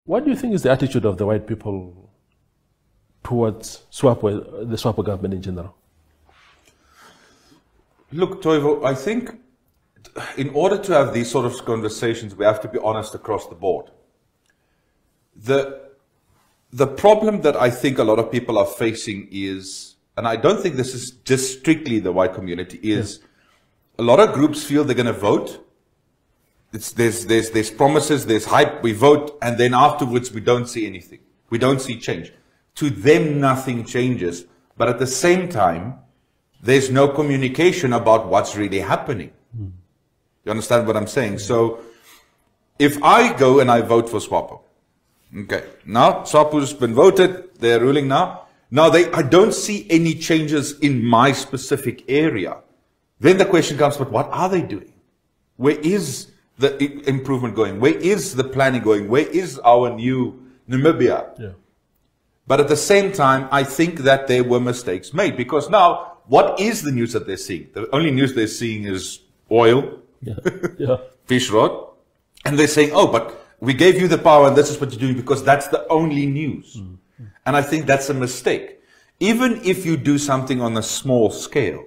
What do you think is the attitude of the white people towards SWAPO, the SWAPO government in general? Look, Toivo, I think in order to have these sort of conversations, we have to be honest across the board. The problem that I think a lot of people are facing is, and I don't think this is just strictly the white community, is a lot of groups feel they're going to vote. There's promises, there's hype, we vote, and then afterwards we don't see anything. We don't see change. To them, nothing changes. But at the same time, there's no communication about what's really happening. You understand what I'm saying? So, if I go and I vote for SWAPO, okay, now SWAPO's been voted, they're ruling now. Now I don't see any changes in my specific area. Then the question comes, but what are they doing? Where is the improvement going? Where is the planning going? Where is our new Namibia? Yeah. But at the same time, I think that there were mistakes made, because now, what is the news that they're seeing? The only news they're seeing is oil, fish rod, and they're saying, oh, but we gave you the power and this is what you're doing, because that's the only news. And I think that's a mistake. Even if you do something on a small scale,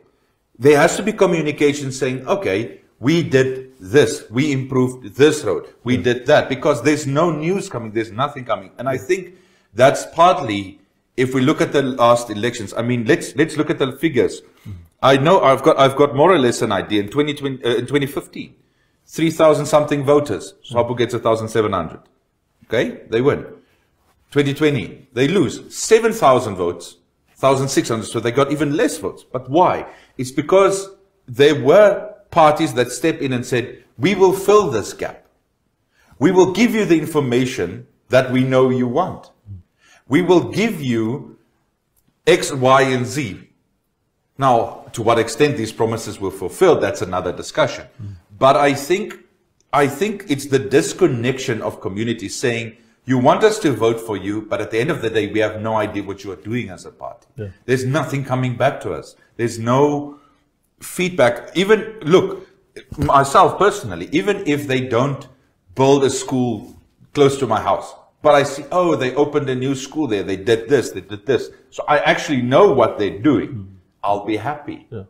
there has to be communication saying, okay, we did this, we improved this road, we did that, because there's no news coming, there's nothing coming. And I think that's partly, if we look at the last elections, I mean, let's look at the figures. I know I've got more or less an idea. In 2015, 3,000 something voters. SWAPO gets 1,700. Okay, they win. 2020, they lose 7,000 votes, 1,600. So they got even less votes. But why? It's because there were parties that stepped in and said, we will fill this gap. We will give you the information that we know you want. We will give you X, Y, and Z. Now, to what extent these promises were fulfilled, that's another discussion. But I think it's the disconnection of communities saying, you want us to vote for you, but at the end of the day, we have no idea what you are doing as a party. Yeah. There's nothing coming back to us. There's no feedback. Even, look, myself personally, even if they don't build a school close to my house, but I see, oh, they opened a new school there, they did this, they did this. So I actually know what they're doing. I'll be happy. Yeah.